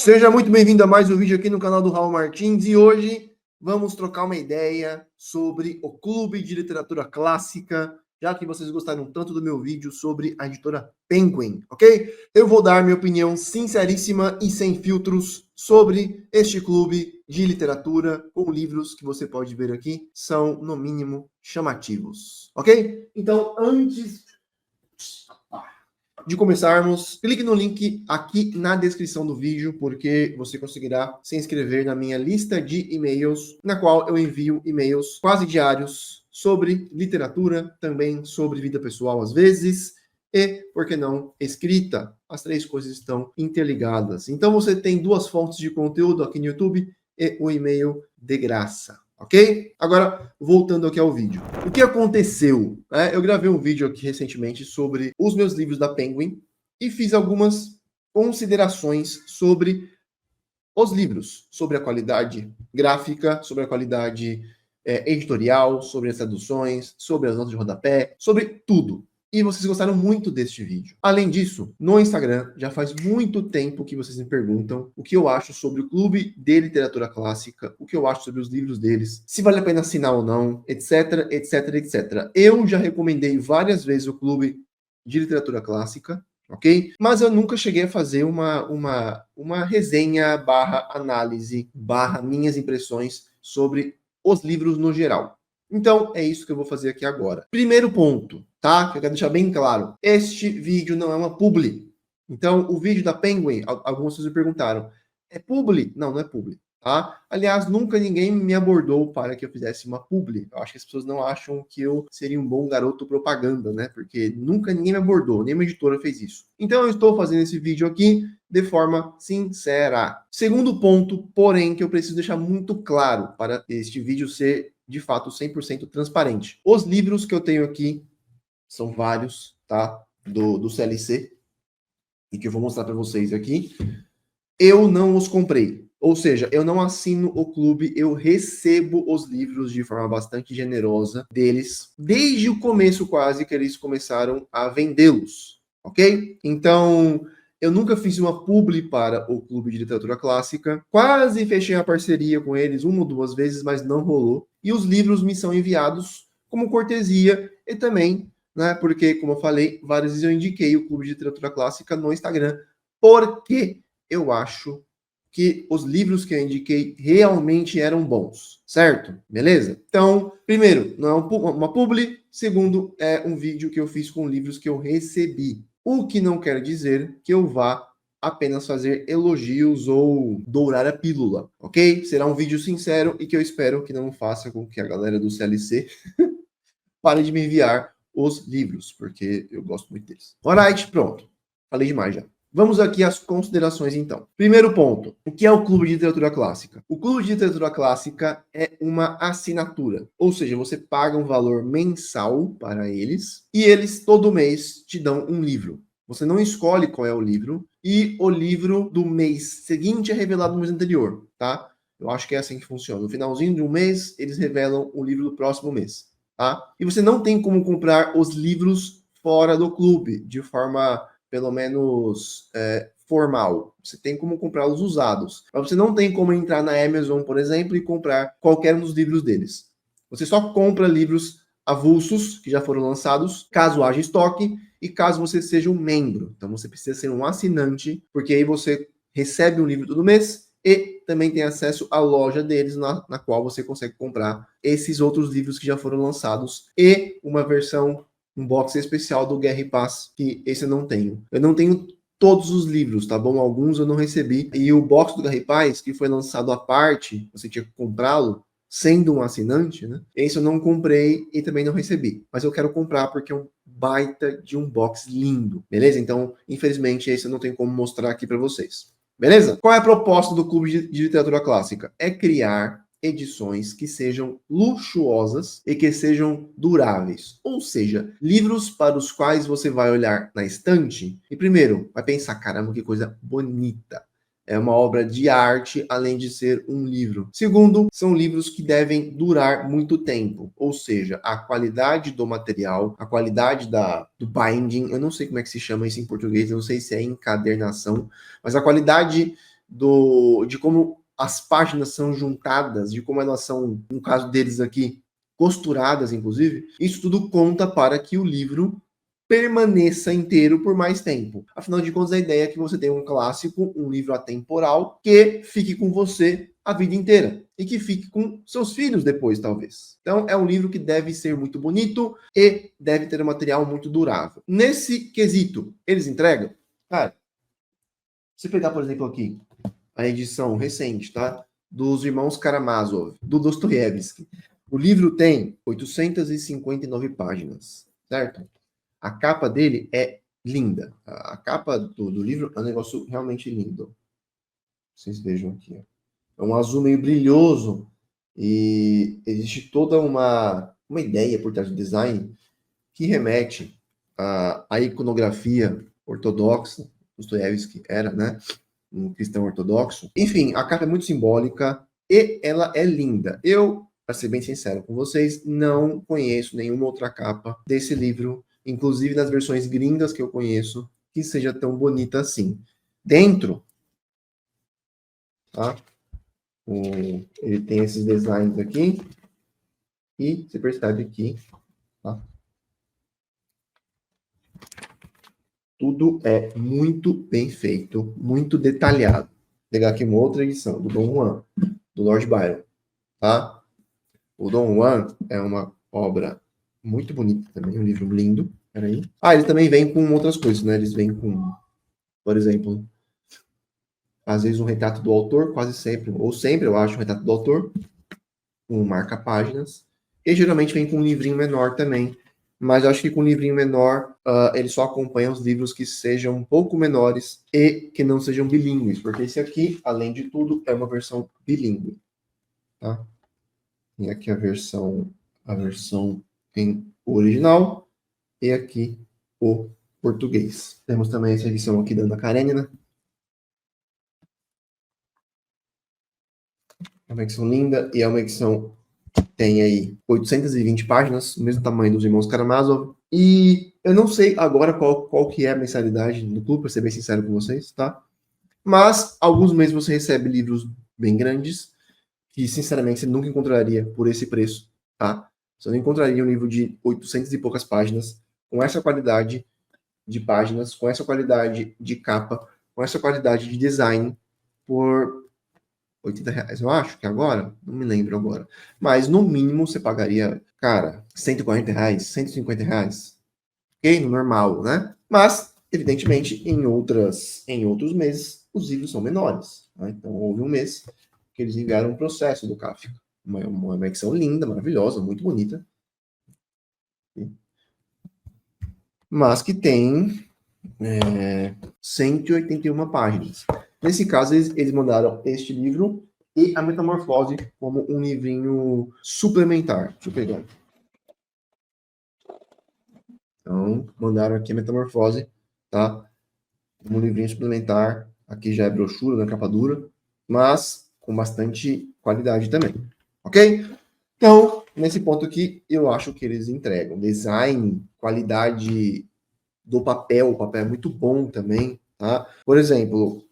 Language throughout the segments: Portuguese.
Seja muito bem-vindo a mais um vídeo aqui no canal do Raul Martins e hoje vamos trocar uma ideia sobre o Clube de Literatura Clássica, já que vocês gostaram tanto do meu vídeo sobre a editora Penguin, ok? Eu vou dar minha opinião sinceríssima e sem filtros sobre este clube de literatura com livros que você pode ver aqui, são no mínimo chamativos, ok? Então, antes de começarmos, clique no link aqui na descrição do vídeo, porque você conseguirá se inscrever na minha lista de e-mails, na qual eu envio e-mails quase diários sobre literatura, também sobre vida pessoal às vezes, e, por que não, escrita. As três coisas estão interligadas. Então você tem duas fontes de conteúdo aqui no YouTube e o e-mail de graça. Ok? Agora, voltando aqui ao vídeo. O que aconteceu? Eu gravei um vídeo aqui recentemente sobre os meus livros da Penguin e fiz algumas considerações sobre os livros, sobre a qualidade gráfica, sobre a qualidade editorial, sobre as traduções, sobre as notas de rodapé, sobre tudo. E vocês gostaram muito deste vídeo. Além disso, no Instagram, já faz muito tempo que vocês me perguntam o que eu acho sobre o Clube de Literatura Clássica, o que eu acho sobre os livros deles, se vale a pena assinar ou não, etc, etc, etc. Eu já recomendei várias vezes o Clube de Literatura Clássica, ok? Mas eu nunca cheguei a fazer uma resenha barra análise, barra minhas impressões sobre os livros no geral. Então, é isso que eu vou fazer aqui agora. Primeiro ponto, tá? Que eu quero deixar bem claro. Este vídeo não é uma publi. Então, o vídeo da Penguin, algumas pessoas me perguntaram, é publi? Não, não é publi, tá? Aliás, nunca ninguém me abordou para que eu fizesse uma publi. Eu acho que as pessoas não acham que eu seria um bom garoto propaganda, né? Porque nunca ninguém me abordou, nenhuma editora fez isso. Então, eu estou fazendo esse vídeo aqui de forma sincera. Segundo ponto, porém, que eu preciso deixar muito claro para este vídeo ser de fato 100% transparente. Os livros que eu tenho aqui são vários, tá? Do CLC, e que eu vou mostrar para vocês aqui. Eu não os comprei. Ou seja, eu não assino o clube, eu recebo os livros de forma bastante generosa deles, desde o começo quase que eles começaram a vendê-los, ok? Então, eu nunca fiz uma publi para o Clube de Literatura Clássica, quase fechei a parceria com eles uma ou duas vezes, mas não rolou. E os livros me são enviados como cortesia e também, né, porque, como eu falei, várias vezes eu indiquei o Clube de Literatura Clássica no Instagram, porque eu acho que os livros que eu indiquei realmente eram bons, certo? Beleza? Então, primeiro, não é uma publi. Segundo, é um vídeo que eu fiz com livros que eu recebi. O que não quer dizer que eu vá apenas fazer elogios ou dourar a pílula, ok? Será um vídeo sincero e que eu espero que não faça com que a galera do CLC pare de me enviar os livros, porque eu gosto muito deles. Alright, pronto. Falei demais já. Vamos aqui às considerações, então. Primeiro ponto, o que é o Clube de Literatura Clássica? O Clube de Literatura Clássica é uma assinatura, ou seja, você paga um valor mensal para eles e eles todo mês te dão um livro. Você não escolhe qual é o livro e o livro do mês seguinte é revelado no mês anterior, tá? Eu acho que é assim que funciona. No finalzinho de um mês, eles revelam o livro do próximo mês, tá? E você não tem como comprar os livros fora do clube, de forma pelo menos formal. Você tem como comprá-los usados. Mas você não tem como entrar na Amazon, por exemplo, e comprar qualquer um dos livros deles. Você só compra livros avulsos, que já foram lançados, caso haja estoque, e caso você seja um membro. Então você precisa ser um assinante, porque aí você recebe um livro todo mês e também tem acesso à loja deles, na qual você consegue comprar esses outros livros que já foram lançados e uma versão, um box especial do Guerra e Paz, que esse eu não tenho. Eu não tenho todos os livros, tá bom? Alguns eu não recebi. E o box do Guerra e Paz, que foi lançado à parte, você tinha que comprá-lo, sendo um assinante, né? Esse eu não comprei e também não recebi. Mas eu quero comprar porque é um baita de um box lindo, beleza? Então, infelizmente, esse eu não tenho como mostrar aqui para vocês. Beleza? Qual é a proposta do Clube de Literatura Clássica? É criar edições que sejam luxuosas e que sejam duráveis. Ou seja, livros para os quais você vai olhar na estante e primeiro vai pensar, caramba, que coisa bonita. É uma obra de arte, além de ser um livro. Segundo, são livros que devem durar muito tempo. Ou seja, a qualidade do material, a qualidade do binding, eu não sei como é que se chama isso em português, eu não sei se é encadernação, mas a qualidade de como as páginas são juntadas, de como elas são, no caso deles aqui, costuradas, inclusive, isso tudo conta para que o livro permaneça inteiro por mais tempo. Afinal de contas, a ideia é que você tenha um clássico, um livro atemporal, que fique com você a vida inteira e que fique com seus filhos depois, talvez. Então, é um livro que deve ser muito bonito e deve ter um material muito durável. Nesse quesito, eles entregam? Cara, se pegar, por exemplo, aqui, a edição recente, tá? Dos irmãos Karamazov, do Dostoiévski. O livro tem 859 páginas, certo? A capa dele é linda. A capa do livro é um negócio realmente lindo. Vocês vejam aqui. É um azul meio brilhoso e existe toda uma ideia por trás do design que remete à iconografia ortodoxa. Dostoiévski era, né? Um cristão ortodoxo. Enfim, a capa é muito simbólica e ela é linda. Eu, para ser bem sincero com vocês, não conheço nenhuma outra capa desse livro, inclusive nas versões gringas que eu conheço, que seja tão bonita assim. Dentro, tá? Ele tem esses designs aqui e você percebe aqui, tá? Tudo é muito bem feito, muito detalhado. Vou pegar aqui uma outra edição do Dom Juan, do Lord Byron, tá? O Dom Juan é uma obra muito bonita também, um livro lindo. Peraí. Ele também vem com outras coisas, né? Eles vêm com, por exemplo, às vezes um retrato do autor, quase sempre, ou sempre, eu acho, um retrato do autor, com marca-páginas. E geralmente vem com um livrinho menor também. Mas eu acho que com um livrinho menor, ele só acompanha os livros que sejam um pouco menores e que não sejam bilíngues, porque esse aqui, além de tudo, é uma versão bilíngue, tá? E aqui a versão em original e aqui o português. Temos também essa edição aqui da Ana Karenina. É uma edição linda e é uma edição que tem aí 820 páginas, o mesmo tamanho dos Irmãos Karamazov. E eu não sei agora qual que é a mensalidade do clube, para ser bem sincero com vocês, tá? Mas alguns meses você recebe livros bem grandes, que sinceramente você nunca encontraria por esse preço, tá? Você não encontraria um livro de 800 e poucas páginas, com essa qualidade de páginas, com essa qualidade de capa, com essa qualidade de design, por R$ 80, eu acho que agora, não me lembro agora. Mas no mínimo você pagaria, cara, R$ 140, R$ 150, ok? No normal, né? Mas, evidentemente, em outros meses, os livros são menores. Né? Então, houve um mês que eles enviaram um processo do Kafka. Uma edição linda, maravilhosa, muito bonita. Mas que tem 181 páginas. Nesse caso, eles mandaram este livro e a Metamorfose como um livrinho suplementar. Deixa eu pegar. Então, mandaram aqui a Metamorfose, tá? Um livrinho suplementar. Aqui já é brochura, na capa dura, mas com bastante qualidade também. Ok? Então, nesse ponto aqui, eu acho que eles entregam design, qualidade do papel, o papel é muito bom também, tá? Por exemplo,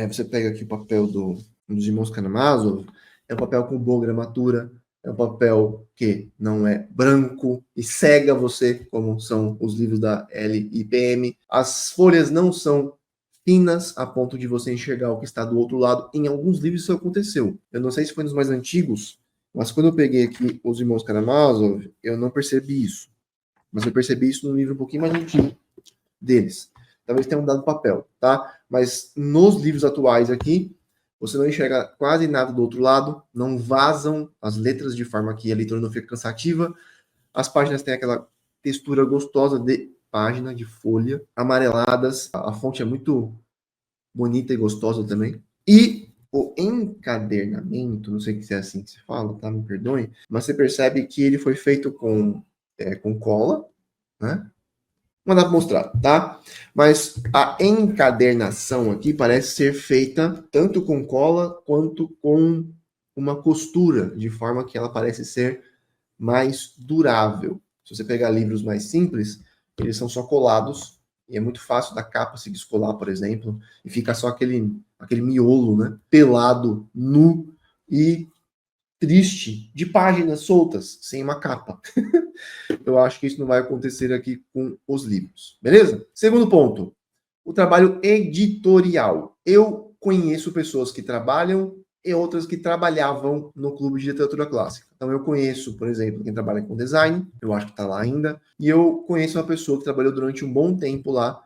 você pega aqui o papel dos Irmãos Karamazov, é um papel com boa gramatura, é um papel que não é branco e cega você, como são os livros da LIPM. As folhas não são finas a ponto de você enxergar o que está do outro lado. Em alguns livros isso aconteceu. Eu não sei se foi nos mais antigos, mas quando eu peguei aqui os Irmãos Karamazov, eu não percebi isso. Mas eu percebi isso num livro um pouquinho mais antigo deles. Talvez tenham dado papel, tá? Mas nos livros atuais aqui, você não enxerga quase nada do outro lado, não vazam as letras de forma que a leitura não fica cansativa. As páginas têm aquela textura gostosa de página, de folha, amareladas. A fonte é muito bonita e gostosa também. E o encadernamento, não sei se é assim que se fala, tá? Me perdoe, mas você percebe que ele foi feito com cola, né? Não dá para mostrar, tá? Mas a encadernação aqui parece ser feita tanto com cola quanto com uma costura, de forma que ela parece ser mais durável. Se você pegar livros mais simples, eles são só colados E é muito fácil da capa se descolar, por exemplo, e fica só aquele miolo, né? Pelado, nu e triste, de páginas soltas, sem uma capa. Eu acho que isso não vai acontecer aqui com os livros. Beleza? Segundo ponto, o trabalho editorial. Eu conheço pessoas que trabalham e outras que trabalhavam no Clube de Literatura Clássica. Então, eu conheço, por exemplo, quem trabalha com design, eu acho que está lá ainda, e eu conheço uma pessoa que trabalhou durante um bom tempo lá,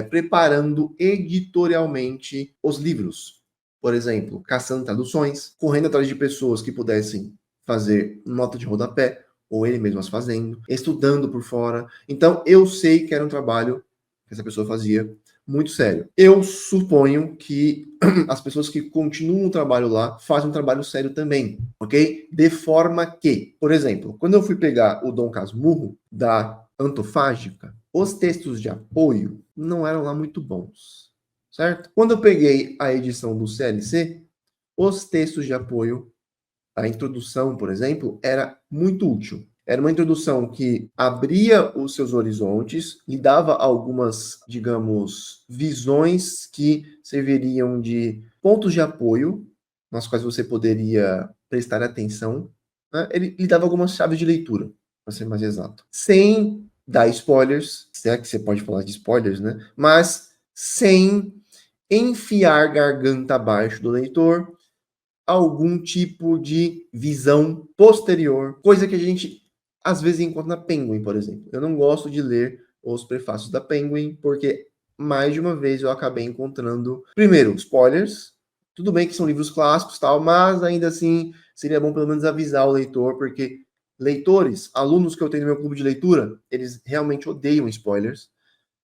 preparando editorialmente os livros. Por exemplo, caçando traduções, correndo atrás de pessoas que pudessem fazer nota de rodapé, ou ele mesmo as fazendo, estudando por fora. Então, eu sei que era um trabalho que essa pessoa fazia muito sério. Eu suponho que as pessoas que continuam o trabalho lá fazem um trabalho sério também, ok? De forma que, por exemplo, quando eu fui pegar o Dom Casmurro da Antofágica, os textos de apoio não eram lá muito bons, certo? Quando eu peguei a edição do CLC, os textos de apoio, a introdução, por exemplo, era muito útil. Era uma introdução que abria os seus horizontes, lhe dava algumas, digamos, visões que serviriam de pontos de apoio, nas quais você poderia prestar atenção. Né? Ele lhe dava algumas chaves de leitura, para ser mais exato. Sem dar spoilers, se é que você pode falar de spoilers, né? Mas sem enfiar garganta abaixo do leitor algum tipo de visão posterior, coisa que a gente às vezes encontra na Penguin, por exemplo. Eu não gosto de ler os prefácios da Penguin, porque mais de uma vez eu acabei encontrando, primeiro, spoilers. Tudo bem que são livros clássicos, tal, mas ainda assim seria bom pelo menos avisar o leitor, porque leitores, alunos que eu tenho no meu clube de leitura, eles realmente odeiam spoilers.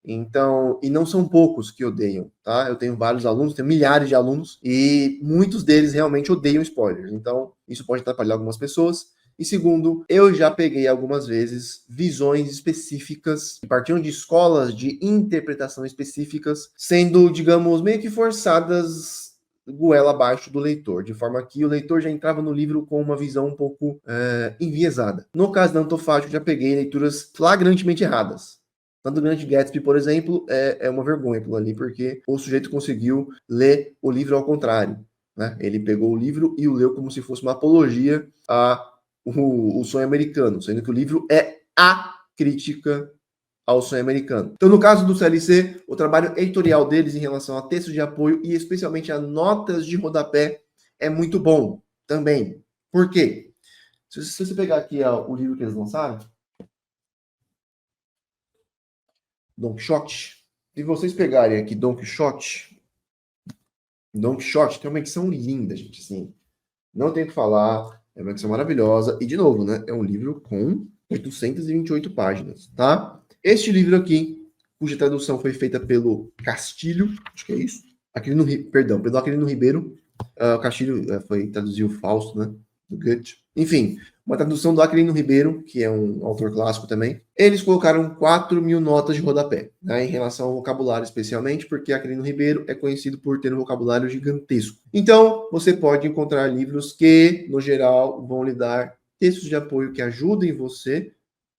Então, e não são poucos que odeiam, tá? Eu tenho vários alunos, tenho milhares de alunos, e muitos deles realmente odeiam spoilers. Então, isso pode atrapalhar algumas pessoas. E segundo, eu já peguei algumas vezes visões específicas que partiam de escolas de interpretação específicas, sendo, digamos, meio que forçadas goela abaixo do leitor, de forma que o leitor já entrava no livro com uma visão um pouco enviesada. No caso da Antofágica, eu já peguei leituras flagrantemente erradas. Tanto o Grande Gatsby, por exemplo, é uma vergonha aquilo ali, porque o sujeito conseguiu ler o livro ao contrário. Né? Ele pegou o livro e o leu como se fosse uma apologia ao sonho americano, sendo que o livro é a crítica ao sonho americano. Então, no caso do CLC, o trabalho editorial deles em relação a textos de apoio e especialmente a notas de rodapé é muito bom também. Por quê? Se você pegar aqui o livro que eles lançaram, Don Quixote. Se vocês pegarem aqui Don Quixote tem uma edição linda, gente, assim. Não tem o que falar, é uma edição maravilhosa. E, de novo, né, é um livro com 828 páginas, tá? Este livro aqui, cuja tradução foi feita pelo Castilho, acho que é isso. Pelo Aquilino Ribeiro. O Castilho foi traduzir o Fausto, né, do Goethe. Enfim, uma tradução do Aquilino Ribeiro, que é um autor clássico também. Eles colocaram 4.000 notas de rodapé, né, em relação ao vocabulário, especialmente, porque Aquilino Ribeiro é conhecido por ter um vocabulário gigantesco. Então, você pode encontrar livros que, no geral, vão lhe dar textos de apoio que ajudem você,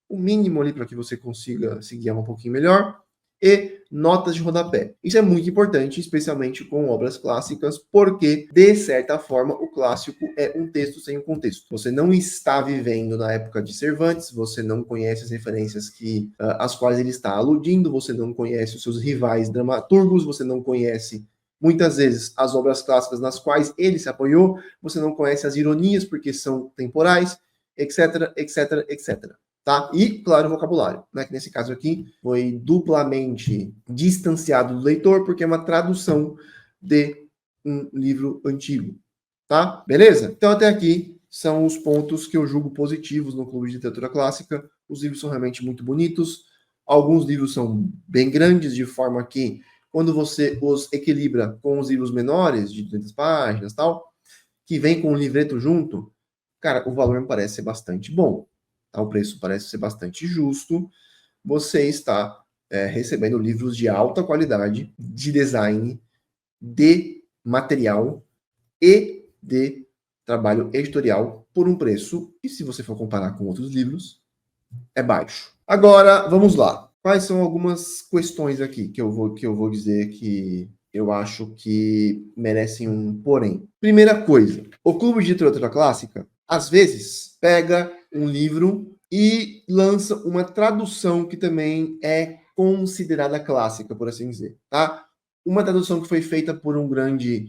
o mínimo ali para que você consiga se guiar um pouquinho melhor, e notas de rodapé. Isso é muito importante, especialmente com obras clássicas, porque, de certa forma, o clássico é um texto sem um contexto. Você não está vivendo na época de Cervantes, você não conhece as referências às quais ele está aludindo, você não conhece os seus rivais dramaturgos, você não conhece muitas vezes as obras clássicas nas quais ele se apoiou, você não conhece as ironias porque são temporais, etc, etc, etc. Tá? E, claro, o vocabulário, né? Que nesse caso aqui foi duplamente distanciado do leitor, porque é uma tradução de um livro antigo. Tá? Beleza? Então, até aqui são os pontos que eu julgo positivos no Clube de Literatura Clássica. Os livros são realmente muito bonitos. Alguns livros são bem grandes, de forma que, quando você os equilibra com os livros menores, de 200 páginas tal, que vem com o livreto junto, cara, o valor me parece ser bastante bom. Tá? O preço parece ser bastante justo. Você está recebendo livros de alta qualidade, de design, de material e de trabalho editorial por um preço que, se você for comparar com outros livros, é baixo. Agora, vamos lá. Quais são algumas questões aqui que eu vou dizer que eu acho que merecem um porém? Primeira coisa, o Clube de Literatura Clássica, às vezes, pega um livro e lança uma tradução que também é considerada clássica, por assim dizer, tá? Uma tradução que foi feita por um grande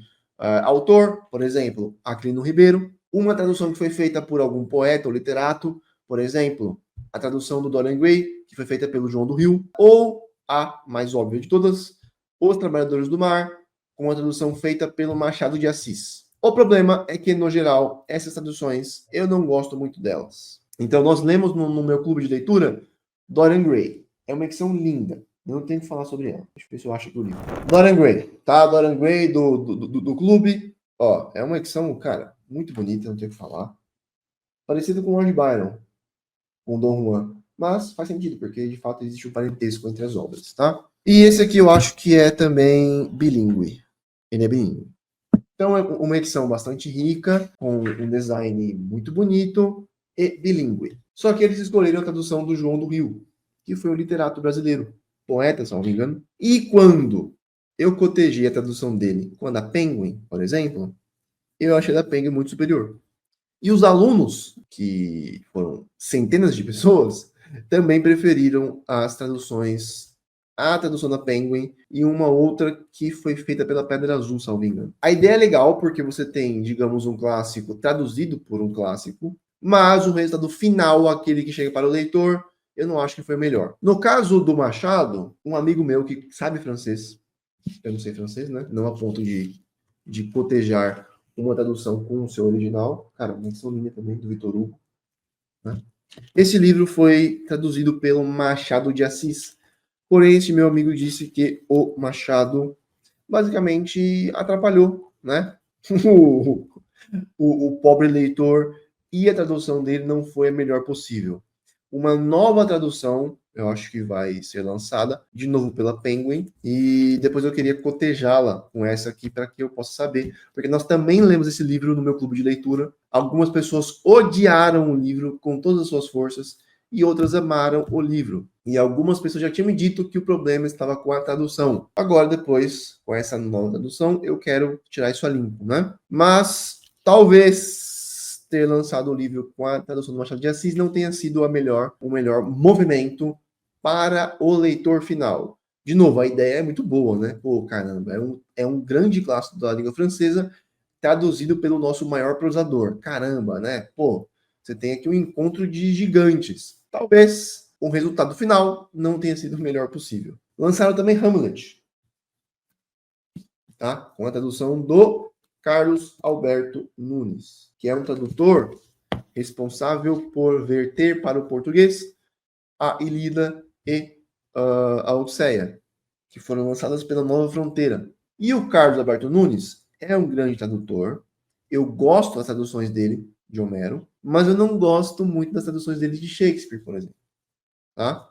autor, por exemplo, Aquilino Ribeiro, uma tradução que foi feita por algum poeta ou literato, por exemplo, a tradução do Dorian Gray, que foi feita pelo João do Rio, ou a mais óbvia de todas, Os Trabalhadores do Mar, com uma tradução feita pelo Machado de Assis. O problema é que, no geral, essas traduções, eu não gosto muito delas. Então, nós lemos no meu clube de leitura Dorian Gray. É uma edição linda. Eu não tenho que falar sobre ela. Deixa eu ver se eu acho aqui o livro. Dorian Gray, tá? Dorian Gray do clube. Ó, é uma edição, cara, muito bonita, não tenho o que falar. Parecido com Lord Byron, com Dom Juan. Mas faz sentido, porque de fato existe um parentesco entre as obras, tá? E esse aqui eu acho que é também bilíngue. Ele é bilíngue. Então é uma edição bastante rica, com um design muito bonito e bilíngue. Só que eles escolheram a tradução do João do Rio, que foi um literato brasileiro, poeta, se não me engano. E quando eu cotejei a tradução dele com a da Penguin, por exemplo, eu achei a da Penguin muito superior. E os alunos, que foram centenas de pessoas, também preferiram as traduções, a tradução da Penguin e uma outra que foi feita pela Pedra Azul, salvo engano. A ideia é legal porque você tem, digamos, um clássico traduzido por um clássico, mas o resultado final, aquele que chega para o leitor, eu não acho que foi melhor. No caso do Machado, um amigo meu que sabe francês, eu não sei francês, né? Não a ponto de cotejar uma tradução com o seu original. Cara, uma edição linda também, do Vitor Hugo. Né? Esse livro foi traduzido pelo Machado de Assis. Porém, esse meu amigo disse que o Machado basicamente atrapalhou, né? o pobre leitor e a tradução dele não foi a melhor possível. Uma nova tradução, eu acho que vai ser lançada, de novo pela Penguin, e depois eu queria cotejá-la com essa aqui para que eu possa saber, porque nós também lemos esse livro no meu clube de leitura. Algumas pessoas odiaram o livro com todas as suas forças e outras amaram o livro. E algumas pessoas já tinham me dito que o problema estava com a tradução. Agora, depois, com essa nova tradução, eu quero tirar isso a limpo, né? Mas talvez ter lançado o livro com a tradução do Machado de Assis não tenha sido o melhor movimento para o leitor final. De novo, a ideia é muito boa, né? Pô, caramba, é um grande clássico da língua francesa traduzido pelo nosso maior prosador. Caramba, né? Pô, você tem aqui um encontro de gigantes. Talvez o resultado final não tenha sido o melhor possível. Lançaram também Hamlet, tá? Com a tradução do Carlos Alberto Nunes, que é um tradutor responsável por verter para o português a Ilíada e a Odisseia, que foram lançadas pela Nova Fronteira. E o Carlos Alberto Nunes é um grande tradutor. Eu gosto das traduções dele, de Homero, mas eu não gosto muito das traduções dele de Shakespeare, por exemplo. Tá?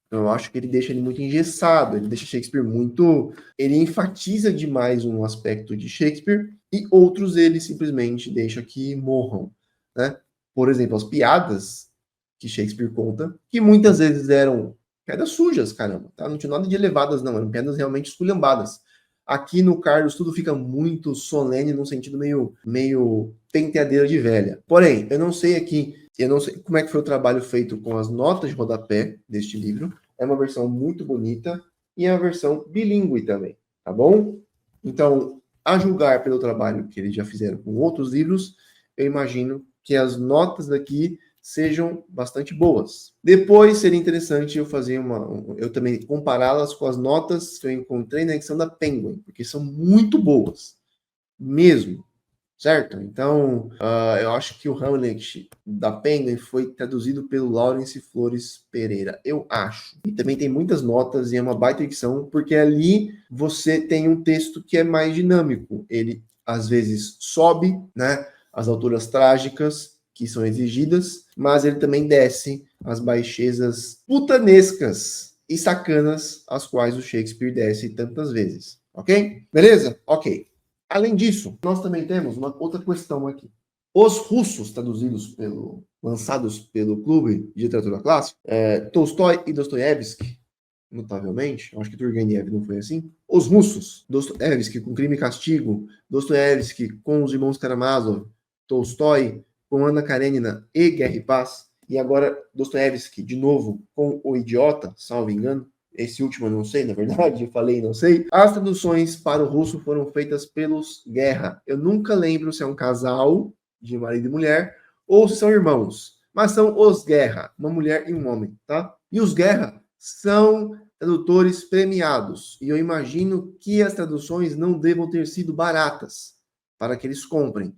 Então, eu acho que ele deixa ele muito engessado, ele deixa Shakespeare muito. Ele enfatiza demais um aspecto de Shakespeare e outros ele simplesmente deixa que morram. Né? Por exemplo, as piadas que Shakespeare conta, que muitas vezes eram piadas sujas, caramba, tá? Não tinha nada de elevadas, não, eram piadas realmente esculhambadas. Aqui no Carlos tudo fica muito solene, num sentido meio penteadeira de velha. Porém, eu não sei como é que foi o trabalho feito com as notas de rodapé deste livro. É uma versão muito bonita e é uma versão bilíngue também, tá bom? Então, a julgar pelo trabalho que eles já fizeram com outros livros, eu imagino que as notas daqui sejam bastante boas. Depois seria interessante eu fazer eu também compará-las com as notas que eu encontrei na edição da Penguin, porque são muito boas, mesmo, certo? Então, eu acho que o Hamlet da Penguin foi traduzido pelo Lawrence Flores Pereira, eu acho. E também tem muitas notas e é uma baita edição, porque ali você tem um texto que é mais dinâmico. Ele, às vezes, sobe, né? As alturas trágicas que são exigidas, mas ele também desce as baixezas putanescas e sacanas às quais o Shakespeare desce tantas vezes. Ok? Beleza? Ok. Além disso, nós também temos uma outra questão aqui. Os russos, lançados pelo Clube de Literatura Clássica, Tolstói e Dostoiévski, notavelmente, acho que Turgenev não foi assim. Os russos, Dostoiévski com Crime e Castigo, Dostoiévski com Os Irmãos Karamazov, Tolstói com Ana Karenina e Guerra e Paz, e agora Dostoiévski de novo com O Idiota, salvo engano. Esse último eu não sei, na verdade, eu falei não sei. As traduções para o russo foram feitas pelos Guerra. Eu nunca lembro se é um casal de marido e mulher ou se são irmãos, mas são os Guerra, uma mulher e um homem, tá? E os Guerra são tradutores premiados, e eu imagino que as traduções não devam ter sido baratas para que eles comprem,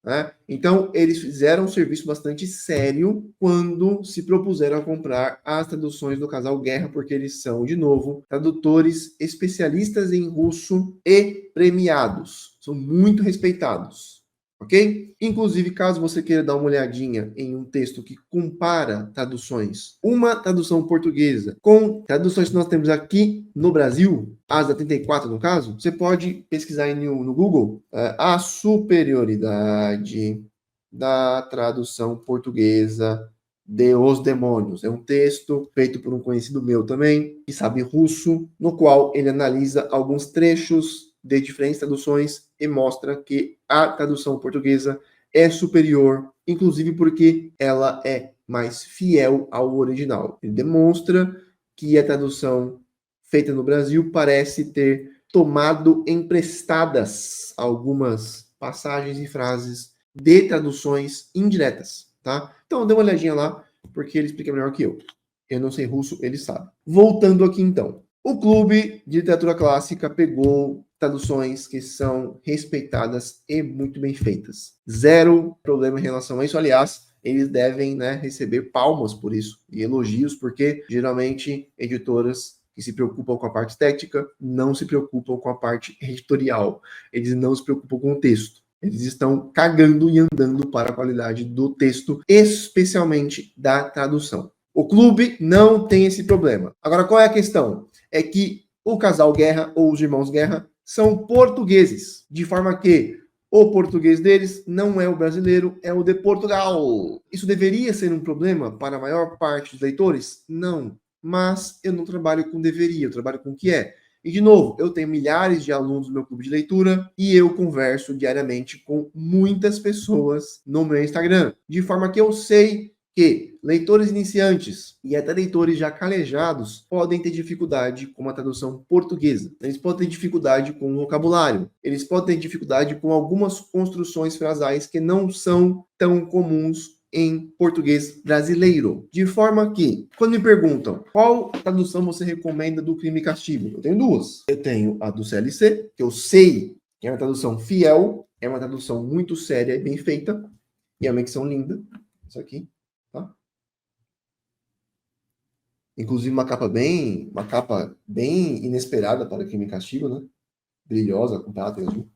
né? Então, eles fizeram um serviço bastante sério quando se propuseram a comprar as traduções do casal Guerra, porque eles são, de novo, tradutores especialistas em russo e premiados. São muito respeitados, ok? Inclusive, caso você queira dar uma olhadinha em um texto que compara traduções, uma tradução portuguesa com traduções que nós temos aqui no Brasil, as da 34 no caso, você pode pesquisar aí no Google a superioridade da tradução portuguesa de Os Demônios. É um texto feito por um conhecido meu também, que sabe russo, no qual ele analisa alguns trechos de diferentes traduções e mostra que a tradução portuguesa é superior, inclusive porque ela é mais fiel ao original. Ele demonstra que a tradução feita no Brasil parece ter tomado emprestadas algumas passagens e frases de traduções indiretas, tá? Então, dê uma olhadinha lá, porque ele explica melhor que eu. Eu não sei russo, ele sabe. Voltando aqui, então. O Clube de Literatura Clássica pegou traduções que são respeitadas e muito bem feitas. Zero problema em relação a isso. Aliás, eles devem, né, receber palmas por isso e elogios, porque geralmente editoras que se preocupam com a parte técnica não se preocupam com a parte editorial. Eles não se preocupam com o texto. Eles estão cagando e andando para a qualidade do texto, especialmente da tradução. O clube não tem esse problema. Agora, qual é a questão? É que o casal Guerra ou os irmãos Guerra são portugueses, de forma que o português deles não é o brasileiro, é o de Portugal. Isso deveria ser um problema para a maior parte dos leitores? Não. Mas eu não trabalho com deveria, eu trabalho com o que é. E, de novo, eu tenho milhares de alunos no meu clube de leitura e eu converso diariamente com muitas pessoas no meu Instagram, de forma que eu sei que leitores iniciantes e até leitores já calejados podem ter dificuldade com a tradução portuguesa. Eles podem ter dificuldade com o vocabulário. Eles podem ter dificuldade com algumas construções frasais que não são tão comuns em português brasileiro. De forma que, quando me perguntam qual tradução você recomenda do Crime e Castigo, eu tenho duas. Eu tenho a do CLC, que eu sei que é uma tradução fiel, é uma tradução muito séria e bem feita, e é uma dicção linda. Isso aqui. Tá? Inclusive uma capa bem inesperada para Crime e Castigo, né? Brilhosa, com prata e azul.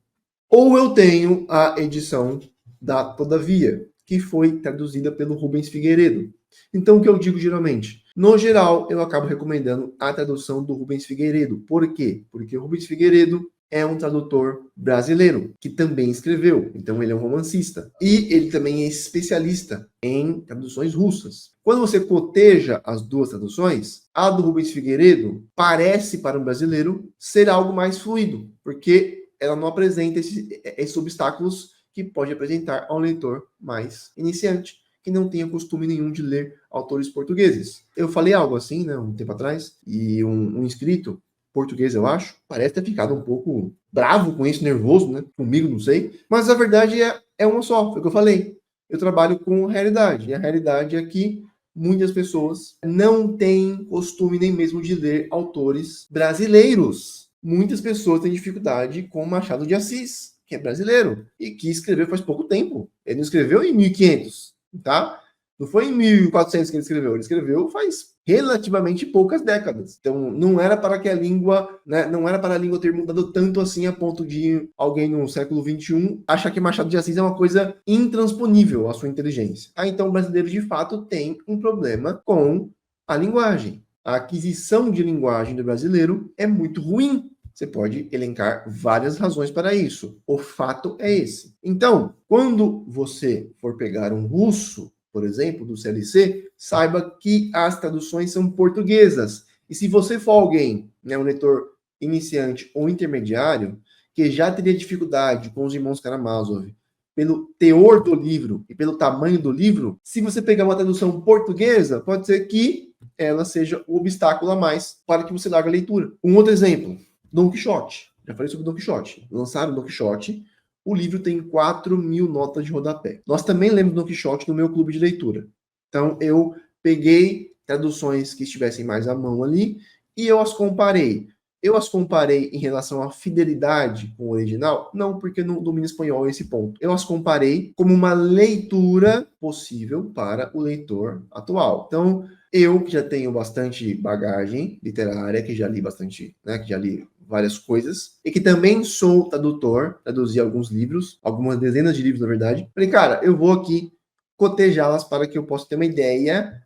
Ou eu tenho a edição da Todavia, que foi traduzida pelo Rubens Figueiredo. Então, o que eu digo geralmente? No geral, eu acabo recomendando a tradução do Rubens Figueiredo. Por quê? Porque o Rubens Figueiredo é um tradutor brasileiro, que também escreveu. Então, ele é um romancista. E ele também é especialista em traduções russas. Quando você coteja as duas traduções, a do Rubens Figueiredo parece, para um brasileiro, ser algo mais fluido, porque ela não apresenta esses obstáculos que pode apresentar ao leitor mais iniciante, que não tenha costume nenhum de ler autores portugueses. Eu falei algo assim, né, um tempo atrás, e um inscrito português, eu acho, parece ter ficado um pouco bravo com isso, nervoso, né? Comigo, não sei. Mas a verdade é uma só, foi o que eu falei. Eu trabalho com realidade, e a realidade é que muitas pessoas não têm costume nem mesmo de ler autores brasileiros. Muitas pessoas têm dificuldade com Machado de Assis, que é brasileiro, e que escreveu faz pouco tempo. Ele não escreveu em 1500, tá? Não foi em 1400 que ele escreveu faz relativamente poucas décadas. Então, não era para que a língua, né, não era para a língua ter mudado tanto assim a ponto de alguém no século XXI achar que Machado de Assis é uma coisa intransponível à sua inteligência. Então, o brasileiro, de fato, tem um problema com a linguagem. A aquisição de linguagem do brasileiro é muito ruim. Você pode elencar várias razões para isso. O fato é esse. Então, quando você for pegar um russo, por exemplo, do CLC, saiba que as traduções são portuguesas. E se você for alguém, né, um leitor iniciante ou intermediário, que já teria dificuldade com os irmãos Karamazov, pelo teor do livro e pelo tamanho do livro, se você pegar uma tradução portuguesa, pode ser que ela seja o obstáculo a mais para que você largue a leitura. Um outro exemplo, Dom Quixote. Já falei sobre Dom Quixote. Lançaram Dom Quixote. O livro tem 4.000 notas de rodapé. Nós também lemos Dom Quixote no meu clube de leitura. Então, eu peguei traduções que estivessem mais à mão ali e eu as comparei. Eu as comparei em relação à fidelidade com o original? Não, porque não domino espanhol esse ponto. Eu as comparei como uma leitura possível para o leitor atual. Então, eu que já tenho bastante bagagem literária, que já li bastante, né, que já li várias coisas, e que também sou tradutor, traduzi alguns livros, algumas dezenas de livros, na verdade. Falei, cara, eu vou aqui cotejá-las para que eu possa ter uma ideia.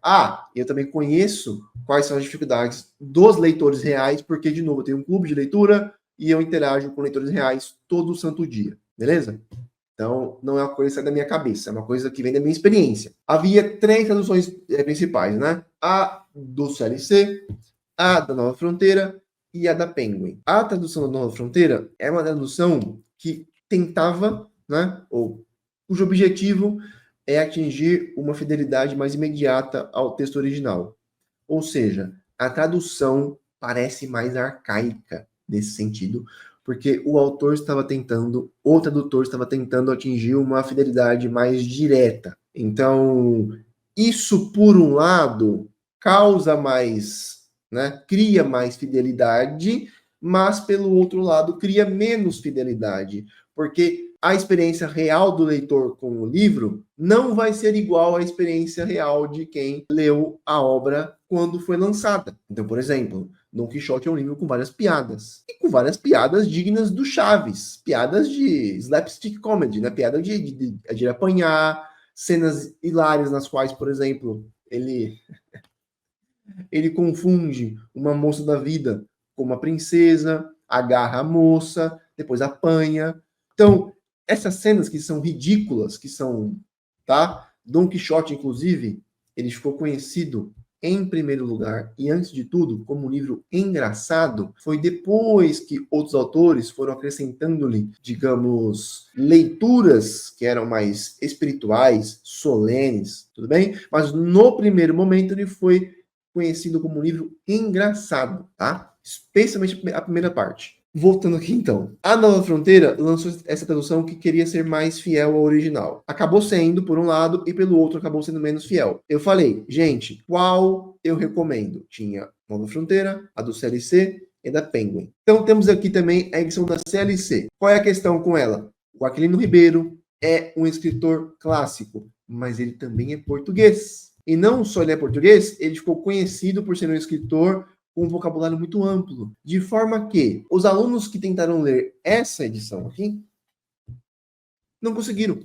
Eu também conheço quais são as dificuldades dos leitores reais, porque, de novo, eu tenho um clube de leitura e eu interajo com leitores reais todo santo dia, beleza? Então, não é uma coisa que sai da minha cabeça, é uma coisa que vem da minha experiência. Havia 3 traduções principais, né? A do CLC, a da Nova Fronteira e a da Penguin. A tradução da Nova Fronteira é uma tradução que tentava, né, ou cujo objetivo é atingir uma fidelidade mais imediata ao texto original. Ou seja, a tradução parece mais arcaica nesse sentido, porque o autor estava tentando, o tradutor estava tentando atingir uma fidelidade mais direta. Então, isso, por um lado, causa mais, né, cria mais fidelidade, mas, pelo outro lado, cria menos fidelidade, porque a experiência real do leitor com o livro não vai ser igual à experiência real de quem leu a obra quando foi lançada. Então, por exemplo, Don Quixote é um livro com várias piadas. E com várias piadas dignas do Chaves. Piadas de slapstick comedy, né? Piada de apanhar, cenas hilárias nas quais, por exemplo, ele confunde uma moça da vida com uma princesa, agarra a moça, depois apanha. Então, essas cenas que são ridículas, que são, tá? Dom Quixote, inclusive, ele ficou conhecido em primeiro lugar e antes de tudo como um livro engraçado. Foi depois que outros autores foram acrescentando-lhe, digamos, leituras que eram mais espirituais, solenes, tudo bem? Mas no primeiro momento ele foi conhecido como um livro engraçado, tá? Especialmente a primeira parte. Voltando aqui então. A Nova Fronteira lançou essa tradução que queria ser mais fiel ao original. Acabou sendo, por um lado, e pelo outro acabou sendo menos fiel. Eu falei, gente, qual eu recomendo? Tinha Nova Fronteira, a do CLC e da Penguin. Então temos aqui também a edição da CLC. Qual é a questão com ela? O Aquilino Ribeiro é um escritor clássico, mas ele também é português. E não só ele é português, ele ficou conhecido por ser um escritor com um vocabulário muito amplo, de forma que os alunos que tentaram ler essa edição aqui não conseguiram.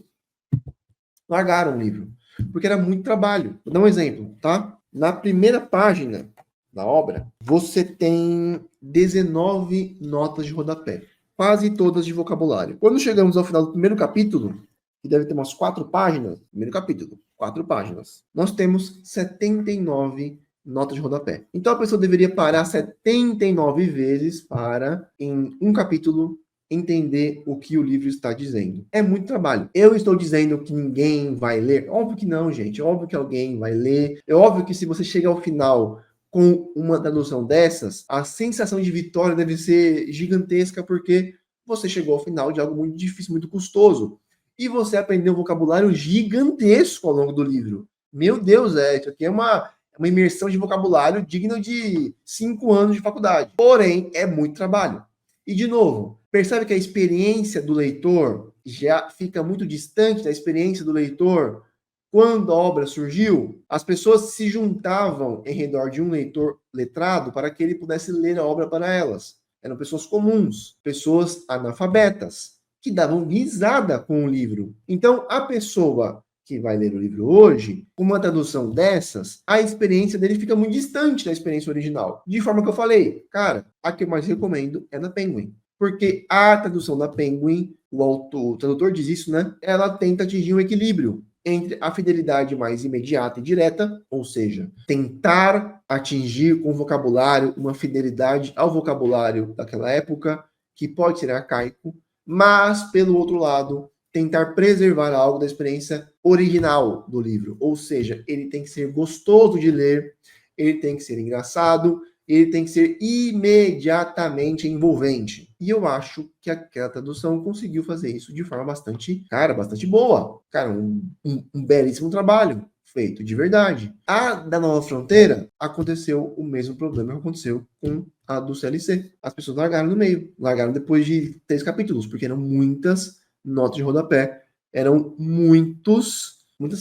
Largaram o livro, porque era muito trabalho. Vou dar um exemplo, tá? Na primeira página da obra, você tem 19 notas de rodapé, quase todas de vocabulário. Quando chegamos ao final do primeiro capítulo, que deve ter umas 4 páginas, primeiro capítulo, 4 páginas, nós temos 79 notas de rodapé. Então a pessoa deveria parar 79 vezes para, em um capítulo, entender o que o livro está dizendo. É muito trabalho. Eu estou dizendo que ninguém vai ler? Óbvio que não, gente. Óbvio que alguém vai ler. É óbvio que se você chega ao final com uma tradução dessas, a sensação de vitória deve ser gigantesca, porque você chegou ao final de algo muito difícil, muito custoso. E você aprendeu um vocabulário gigantesco ao longo do livro. Meu Deus, isso aqui é uma imersão de vocabulário digna de 5 anos de faculdade. Porém, é muito trabalho. E, de novo, percebe que a experiência do leitor já fica muito distante da experiência do leitor quando a obra surgiu. As pessoas se juntavam em redor de um leitor letrado para que ele pudesse ler a obra para elas. Eram pessoas comuns, pessoas analfabetas, que davam risada com o livro. Então, a pessoa que vai ler o livro hoje, com uma tradução dessas, a experiência dele fica muito distante da experiência original. De forma que eu falei, cara, a que eu mais recomendo é da Penguin. Porque a tradução da Penguin, o tradutor diz isso, né? Ela tenta atingir um equilíbrio entre a fidelidade mais imediata e direta, ou seja, tentar atingir com o vocabulário uma fidelidade ao vocabulário daquela época, que pode ser arcaico, mas, pelo outro lado, tentar preservar algo da experiência original do livro. Ou seja, ele tem que ser gostoso de ler, ele tem que ser engraçado, ele tem que ser imediatamente envolvente. E eu acho que aquela tradução conseguiu fazer isso de forma bastante, cara, bastante boa. Cara, um belíssimo trabalho feito de verdade. A da Nova Fronteira, aconteceu o mesmo problema que aconteceu com a do CLC. As pessoas largaram no meio. Largaram depois de 3 capítulos, porque eram muitas notas de rodapé. Eram muitas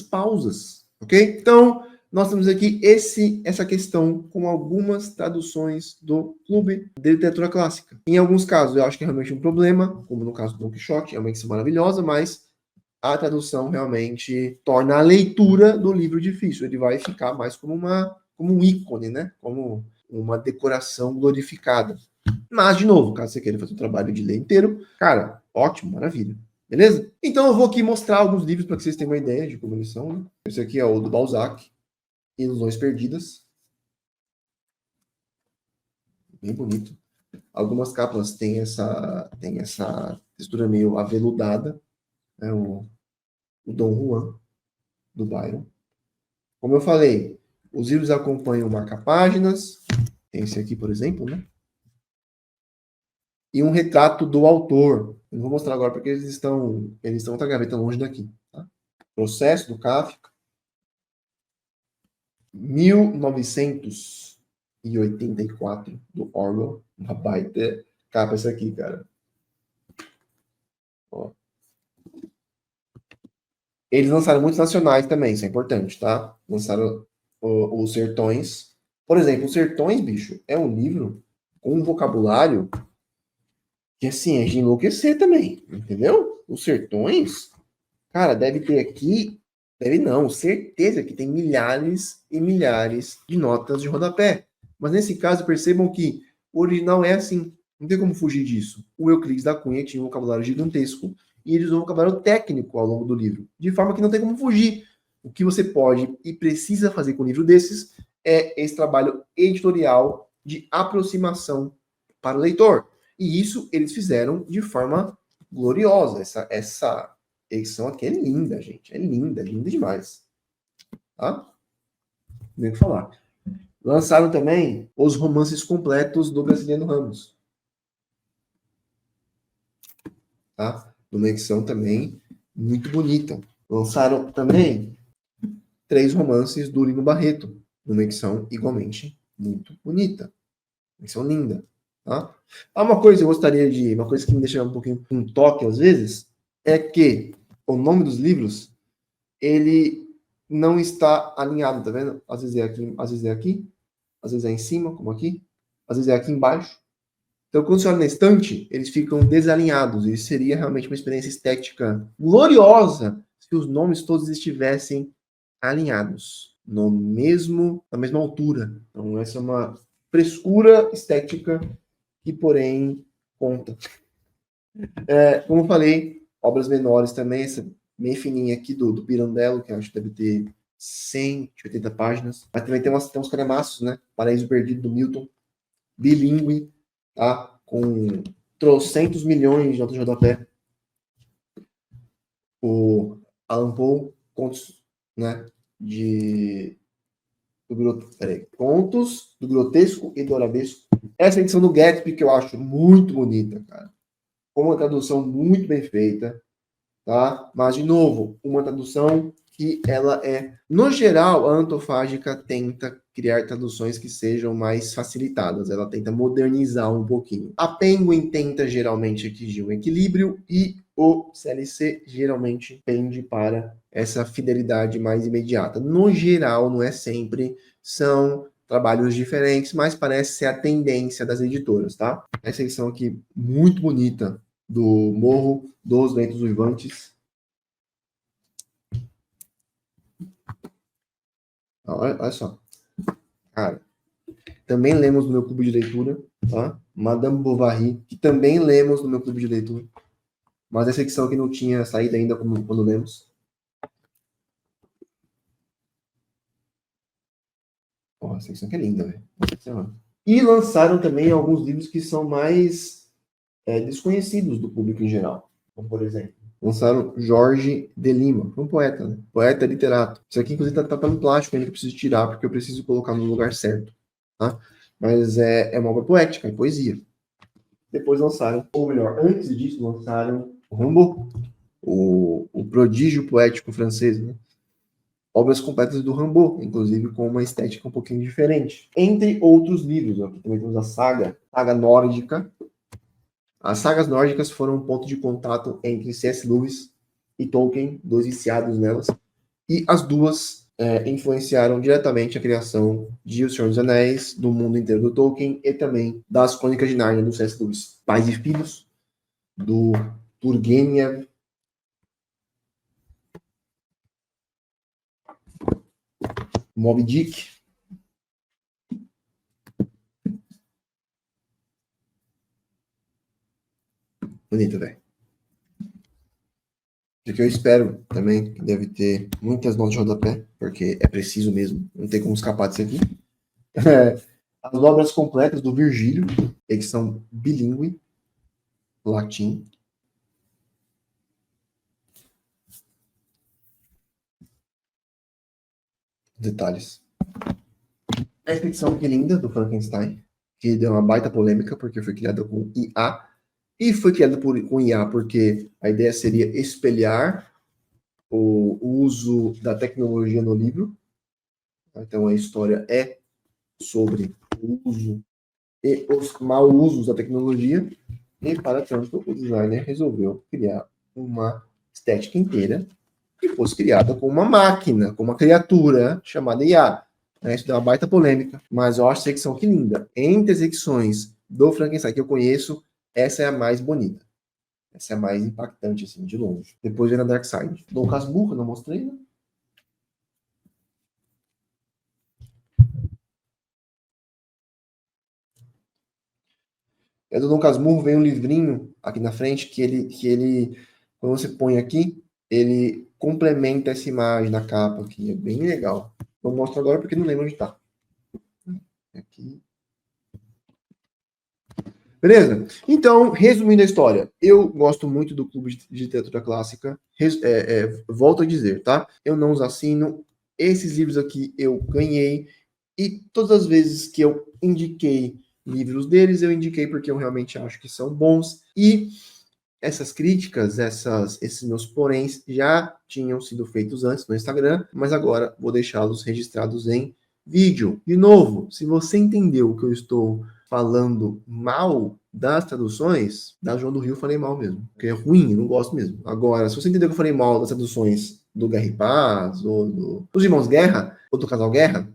pausas, ok? Então, nós temos aqui essa questão com algumas traduções do Clube de Literatura Clássica. Em alguns casos, eu acho que é realmente um problema, como no caso do Don Quixote, é uma edição maravilhosa, mas a tradução realmente torna a leitura do livro difícil. Ele vai ficar mais como um ícone, né? Como uma decoração glorificada. Mas, de novo, caso você queira fazer um trabalho de ler inteiro, cara, ótimo, maravilha. Beleza? Então eu vou aqui mostrar alguns livros para que vocês tenham uma ideia de como eles são. Né? Esse aqui é o do Balzac, Ilusões Perdidas. Bem bonito. Algumas capas têm essa textura meio aveludada. Né? O Dom Juan, do Byron. Como eu falei, os livros acompanham marca-páginas. Tem esse aqui, por exemplo, né? E um retrato do autor. Eu não vou mostrar agora porque eles estão outra gaveta longe daqui. Tá? Processo do Kafka. 1984, do Orwell. Uma baita capa essa aqui, cara. Ó. Eles lançaram muitos nacionais também, isso é importante, tá? Lançaram os Sertões. Por exemplo, os Sertões, bicho, é um livro com um vocabulário que, assim, é de enlouquecer também, entendeu? Os Sertões, cara, deve ter aqui, deve não, certeza que tem milhares e milhares de notas de rodapé. Mas nesse caso, percebam que o original é assim, não tem como fugir disso. O Euclides da Cunha tinha um vocabulário gigantesco e ele usou um vocabulário técnico ao longo do livro, de forma que não tem como fugir. O que você pode e precisa fazer com um livro desses é esse trabalho editorial de aproximação para o leitor. E isso eles fizeram de forma gloriosa. Essa edição aqui é linda, gente. É linda demais. Tá? Não tem o que falar. Lançaram também os romances completos do Graciliano Ramos. Tá? Uma edição também muito bonita. Lançaram também 3 romances do Lino Barreto, numa edição igualmente muito bonita. Uma edição linda. Tá? Uma coisa que me deixa um pouquinho com um toque às vezes, é que o nome dos livros, ele não está alinhado, tá vendo? Às vezes é aqui, às vezes é aqui, às vezes é em cima, como aqui, às vezes é aqui embaixo. Então, quando você olha na estante, eles ficam desalinhados. Isso seria realmente uma experiência estética gloriosa se os nomes todos estivessem alinhados, na mesma altura. Então, essa é uma frescura estética que, porém, conta. Como eu falei, obras menores também, essa bem fininha aqui do Pirandello, que eu acho que deve ter 180 páginas. Mas também tem uns calhamaços, né? Paraíso Perdido, do Milton, bilíngue, tá? Com trocentos milhões de notas de rodapé. O Allan Poe, contos, né? Contos do grotesco e do arabesco. Essa edição do Gatsby que eu acho muito bonita, cara. Com uma tradução muito bem feita, tá? Mas, de novo, uma tradução que ela é, no geral, a Antofágica tenta criar traduções que sejam mais facilitadas, ela tenta modernizar um pouquinho. A Penguin tenta geralmente atingir um equilíbrio e o CLC geralmente pende para essa fidelidade mais imediata. No geral, não é sempre, são trabalhos diferentes, mas parece ser a tendência das editoras, tá? Essa edição aqui, muito bonita, do Morro dos Ventos Uivantes. Olha só. Cara, também lemos no meu clube de leitura, tá? Madame Bovary, que também lemos no meu clube de leitura. Mas essa edição aqui não tinha saído ainda quando lemos. Ó, essa edição aqui é linda, velho. E lançaram também alguns livros que são mais desconhecidos do público em geral. Como, por exemplo, lançaram Jorge de Lima, um poeta, né? Poeta literato. Isso aqui, inclusive, tá no plástico ainda que eu preciso tirar, porque eu preciso colocar no lugar certo, tá? Mas é uma obra poética, é poesia. Depois lançaram, ou melhor, antes disso, lançaram o Rimbaud, o prodígio poético francês, né? Obras completas do Rimbaud, inclusive com uma estética um pouquinho diferente. Entre outros livros, aqui também temos a saga nórdica. As sagas nórdicas foram um ponto de contato entre C.S. Lewis e Tolkien, dois viciados nelas, e as duas influenciaram diretamente a criação de O Senhor dos Anéis, do mundo inteiro do Tolkien, e também das Crônicas de Nárnia, do C.S. Lewis. Pais e Filhos, do Turgenev. Moby Dick. Bonito, velho. O que eu espero também, que deve ter muitas notas de rodapé, porque é preciso mesmo, não tem como escapar disso aqui. As obras completas do Virgílio, edição bilíngue, latim. Detalhes. Essa edição aqui linda do Frankenstein, que deu uma baita polêmica, porque foi criada com IA, e foi criada com IA porque a ideia seria espelhar o uso da tecnologia no livro. Então a história é sobre o uso e os maus usos da tecnologia, e para tanto o designer resolveu criar uma estética inteira que fosse criada com uma máquina, com uma criatura chamada IA. Isso deu uma baita polêmica, mas eu acho a secção que linda. Entre as secções do Frankenstein que eu conheço, essa é a mais bonita. Essa é a mais impactante, assim, de longe. Depois vem a Dark Side. Dom Casmurro, não mostrei, né? Do Dom Casmurro vem um livrinho aqui na frente que ele, quando você põe aqui, ele complementa essa imagem na capa aqui. É bem legal. Eu mostro agora porque não lembro onde tá. Aqui. Beleza? Então, resumindo a história, eu gosto muito do Clube de Literatura Clássica. Volto a dizer, tá? Eu não os assino. Esses livros aqui eu ganhei. E todas as vezes que eu indiquei livros deles, eu indiquei porque eu realmente acho que são bons. E essas críticas, esses meus poréns já tinham sido feitos antes no Instagram, mas agora vou deixá-los registrados em vídeo. De novo, se você entendeu que eu estou falando mal das traduções, da João do Rio eu falei mal mesmo, porque é ruim, eu não gosto mesmo. Agora, se você entendeu que eu falei mal das traduções do Guerra e Paz, ou dos Irmãos Guerra, ou do Casal Guerra,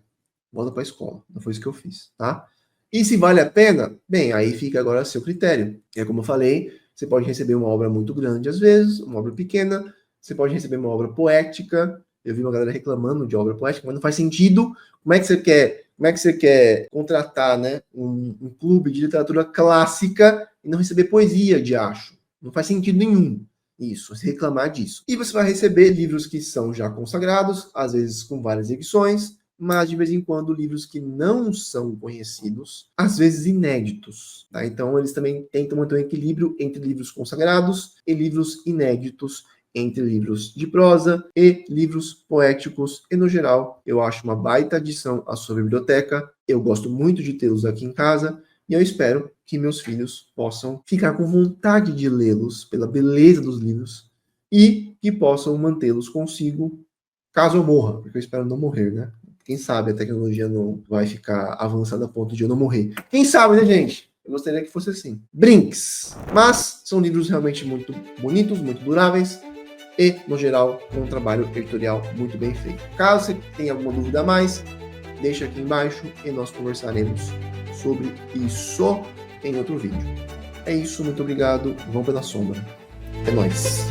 volta para a escola. Não foi isso que eu fiz, tá? E se vale a pena, bem, aí fica agora a seu critério. É como eu falei, você pode receber uma obra muito grande às vezes, uma obra pequena, você pode receber uma obra poética. Eu vi uma galera reclamando de obra poética, mas não faz sentido. Como é que você quer contratar, né, um clube de literatura clássica e não receber poesia de acho? Não faz sentido nenhum isso, você reclamar disso. E você vai receber livros que são já consagrados, às vezes com várias edições, mas de vez em quando livros que não são conhecidos, às vezes inéditos. Tá? Então eles também tentam manter um equilíbrio entre livros consagrados e livros inéditos, entre livros de prosa e livros poéticos. E no geral, eu acho uma baita adição à sua biblioteca. Eu gosto muito de tê-los aqui em casa e eu espero que meus filhos possam ficar com vontade de lê-los pela beleza dos livros e que possam mantê-los consigo caso eu morra, porque eu espero não morrer, né? Quem sabe a tecnologia não vai ficar avançada a ponto de eu não morrer. Quem sabe, né, gente? Eu gostaria que fosse assim. Brinks. Mas são livros realmente muito bonitos, muito duráveis e, no geral, com um trabalho editorial muito bem feito. Caso você tenha alguma dúvida a mais, deixa aqui embaixo e nós conversaremos sobre isso em outro vídeo. É isso, muito obrigado. Vão pela sombra. É nóis.